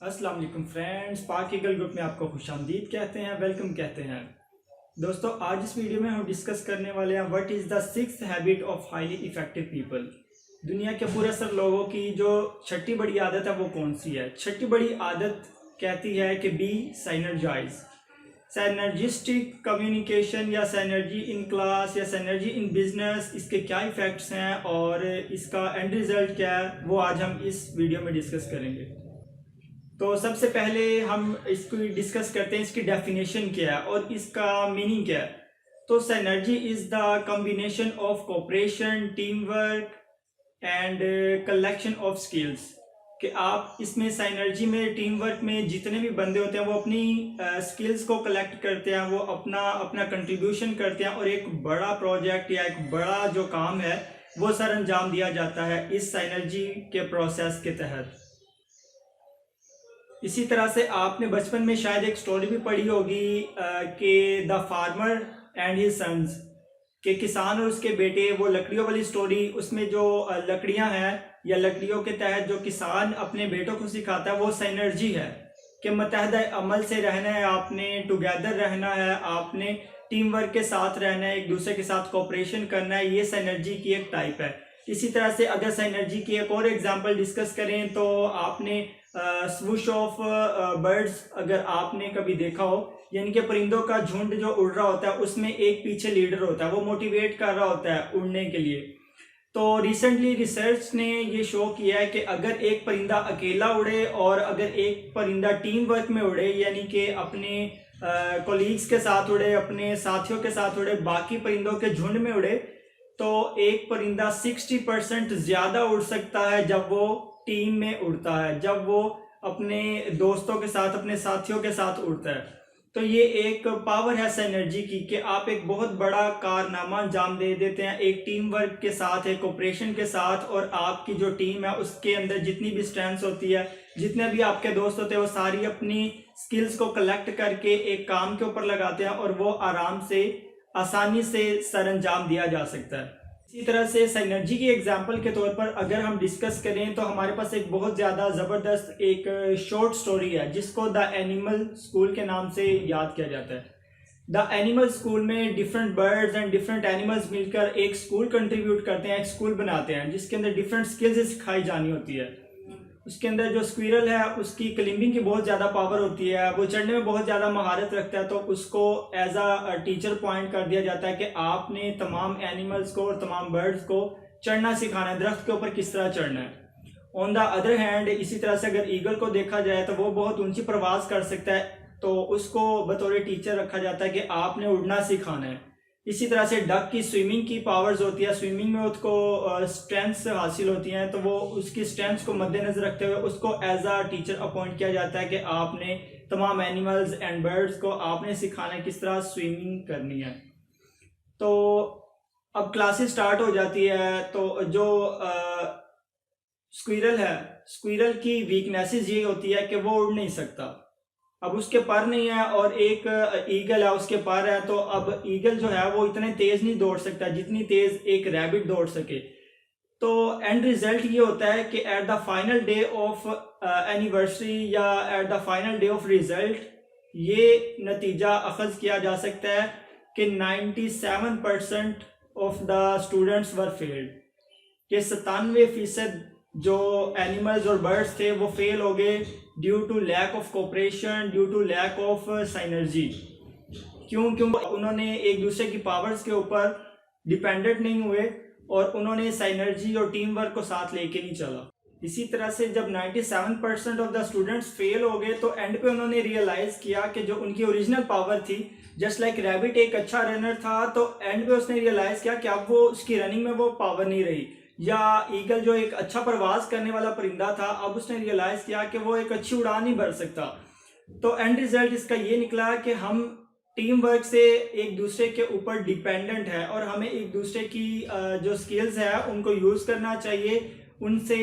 अस्सलाम वालेकुम फ्रेंड्स, पाक ईगल ग्रुप में आपको खुशामदीद कहते हैं, वेलकम कहते हैं। दोस्तों, आज इस वीडियो में हम डिस्कस करने वाले हैं what is the sixth habit of highly effective people. दुनिया के पूरे असर लोगों की जो छठी बड़ी आदत है वो कौन सी है। छठी बड़ी आदत कहती है कि बी साइनर्जाइज। साइनर्जिस्टिक कम्युनिकेशन या साइनर्जी इन क्लास या साइनर्जी इन बिजनेस, इसके क्या इफ़ेक्ट्स हैं और इसका एंड रिजल्ट क्या है, वो आज हम इस वीडियो में डिस्कस करेंगे। तो सबसे पहले हम इसको डिस्कस करते हैं, इसकी डेफिनेशन क्या है और इसका मीनिंग क्या है। तो synergy is the combination of cooperation, team work and collection of skills. कि आप इसमें सिनर्जी में, टीम वर्क में जितने भी बंदे होते हैं वो अपनी स्किल्स को कलेक्ट करते हैं, वो अपना अपना कंट्रीब्यूशन करते हैं और एक बड़ा प्रोजेक्ट या एक बड़ा जो काम है वो सर अंजाम दिया जाता है इस सिनर्जी के प्रोसेस के तहत। इसी तरह से आपने बचपन में शायद एक स्टोरी भी पढ़ी होगी कि the farmer and his sons, के किसान और उसके बेटे, वो लकड़ियों वाली स्टोरी। उसमें जो लकड़ियां हैं या लकड़ियों के तहत जो किसान अपने बेटों को सिखाता है वो सिनर्जी है कि मुतहदा अमल से रहना है, आपने टुगेदर रहना है, आपने टीम वर्क के साथ रहना है, एक दूसरे के साथ कोऑपरेशन करना है। ये सिनर्जी की एक टाइप है। इसी तरह से अगर सिनर्जी की एक और एग्जांपल डिस्कस करें तो आपने स्वूश ऑफ बर्ड्स अगर आपने कभी देखा हो, यानी कि परिंदों का झुंड जो उड़ रहा होता है उसमें एक पीछे लीडर होता है, वो मोटिवेट कर रहा होता है उड़ने के लिए। तो रिसेंटली रिसर्च ने ये शो किया है कि अगर एक परिंदा अकेला उड़े और अगर एक परिंदा टीम वर्क में उड़े, यानी कि अपने कोलीग्स के साथ उड़े, अपने साथियों के साथ उड़े, बाकी परिंदों के झुंड में उड़े, तो एक परिंदा 60% ज्यादा उड़ सकता है जब वो टीम में उड़ता है, जब वो अपने दोस्तों के साथ, अपने साथियों के साथ उड़ता है। तो ये एक पावर है सिनर्जी की कि आप एक बहुत बड़ा कारनामा अंजाम दे देते हैं एक टीम वर्क के साथ, एक कोऑपरेशन के साथ, और आपकी जो टीम है उसके अंदर जितनी भी स्ट्रेंथ्स होती है, जितने भी आपके दोस्त होते हैं, वो सारी अपनी स्किल्स को कलेक्ट करके एक काम के ऊपर लगाते हैं और वो आराम से, आसानी से सर अंजाम दिया जा सकता है। इसी तरह से सिनर्जी की एग्जांपल के तौर पर अगर हम डिस्कस करें तो हमारे पास एक बहुत ज़्यादा ज़बरदस्त एक शॉर्ट स्टोरी है जिसको द एनिमल स्कूल के नाम से याद किया जाता है। द एनिमल स्कूल में different birds and different animals मिलकर एक स्कूल कंट्रीब्यूट करते हैं, एक स्कूल बनाते हैं जिसके अंदर डिफरेंट स्किल्स सिखाई जानी होती है। उसके अंदर जो स्क्विरल है उसकी क्लाइंबिंग की बहुत ज़्यादा पावर होती है, वो चढ़ने में बहुत ज़्यादा महारत रखता है, तो उसको एज अ टीचर पॉइंट कर दिया जाता है कि आपने तमाम एनिमल्स को और तमाम बर्ड्स को चढ़ना सिखाना है, दरख्त के ऊपर किस तरह चढ़ना है। ऑन द अदर हैंड, इसी तरह से अगर ईगल को देखा जाए तो वो बहुत ऊंची प्रवास कर सकता है, तो उसको बतौर टीचर रखा जाता है कि आपने उड़ना सिखाना है। इसी तरह से डक की स्विमिंग की पावर्स होती है, स्विमिंग में उसको स्ट्रेंथ्स हासिल होती हैं, तो वो उसकी स्ट्रेंथ्स को मद्देनजर रखते हुए उसको एज अ टीचर अपॉइंट किया जाता है कि आपने तमाम एनिमल्स एंड बर्ड्स को आपने सिखाना है किस तरह स्विमिंग करनी है। तो अब क्लासेस स्टार्ट हो जाती है, तो जो स्क्विरल है, स्क्विरल की वीकनेसेस ये होती है कि वो उड़ नहीं सकता। अब उसके पर नहीं है और एक ईगल है उसके पर है, तो अब ईगल जो है वो इतने तेज नहीं दौड़ सकता जितनी तेज एक रैबिट दौड़ सके। तो एंड रिजल्ट ये होता है कि at the final day of anniversary या at the final day of result ये नतीजा अखज किया जा सकता है कि 97% of the students were failed, कि 97% जो एनिमल्स और बर्ड्स थे वो फेल हो गए due to lack of cooperation, due to lack of synergy. क्यों? उन्होंने एक दूसरे की पावर्स के ऊपर डिपेंडेंट नहीं हुए और उन्होंने सिनर्जी और टीम वर्क को साथ लेके नहीं चला। इसी तरह से जब 97% ऑफ द स्टूडेंट्स फेल हो गए तो एंड पे उन्होंने रियलाइज किया कि जो उनकी ओरिजिनल पावर थी, जस्ट लाइक रैबिट एक अच्छा रनर था, तो एंड पे उसने रियलाइज किया कि अब वो उसकी रनिंग में वो पावर नहीं रही, या ईगल जो एक अच्छा प्रवास करने वाला परिंदा था, अब उसने रियलाइज किया कि वो एक अच्छी उड़ान नहीं भर सकता। तो एंड रिजल्ट इसका ये निकला कि हम टीम वर्क से एक दूसरे के ऊपर डिपेंडेंट है और हमें एक दूसरे की जो स्किल्स है उनको यूज करना चाहिए, उनसे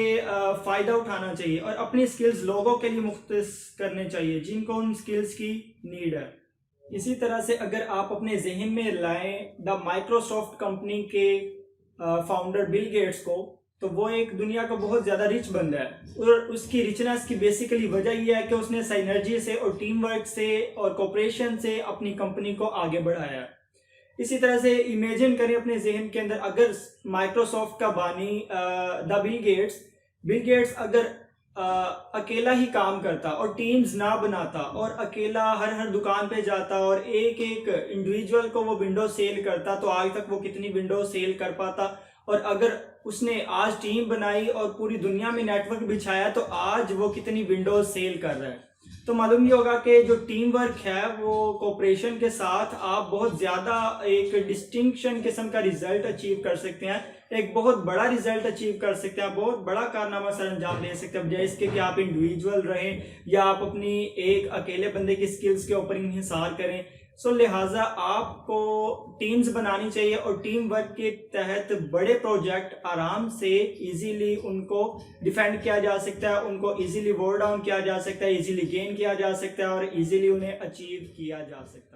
फायदा उठाना चाहिए और अपनी स्किल्स लोगों के लिए मुख्तस करने चाहिए जिनको उन स्किल्स की नीड है। इसी तरह से अगर आप अपने जहन में लाएं द माइक्रोसॉफ्ट कंपनी के फाउंडर बिल गेट्स को, तो वो एक दुनिया का बहुत ज़्यादा रिच बंदा है और उसकी रिचनेस की बेसिकली वजह यह है कि उसने साइनर्जी से और टीम वर्क से और कोऑपरेशन से अपनी कंपनी को आगे बढ़ाया है। इसी तरह से इमेजिन करें अपने जहन के अंदर, अगर माइक्रोसॉफ्ट का बानी द बिल गेट्स अगर अकेला ही काम करता और टीम्स ना बनाता और अकेला हर दुकान पे जाता और एक एक इंडिविजुअल को वो विंडो सेल करता, तो आज तक वो कितनी विंडो सेल कर पाता। और अगर उसने आज टीम बनाई और पूरी दुनिया में नेटवर्क बिछाया तो आज वो कितनी विंडोज सेल कर रहा है। तो मालूम ये होगा कि जो टीम वर्क है वो कोऑपरेशन के साथ आप बहुत ज़्यादा एक डिस्टिंक्शन किस्म का रिजल्ट अचीव कर सकते हैं, एक बहुत बड़ा रिजल्ट अचीव कर सकते हैं, बहुत बड़ा कारनामा सर अंजाम दे सकते हैं, बजाय इसके कि आप इंडिविजुअल रहें या आप अपनी एक अकेले बंदे की स्किल्स के ऊपर इंहिसार करें। सो लिहाजा आपको टीम्स बनानी चाहिए और टीम वर्क के तहत बड़े प्रोजेक्ट आराम से इजीली उनको डिफेंड किया जा सकता है, उनको इजीली वोर डाउन किया जा सकता है, इजीली गेन किया जा सकता है और इजीली उन्हें अचीव किया जा सकता है।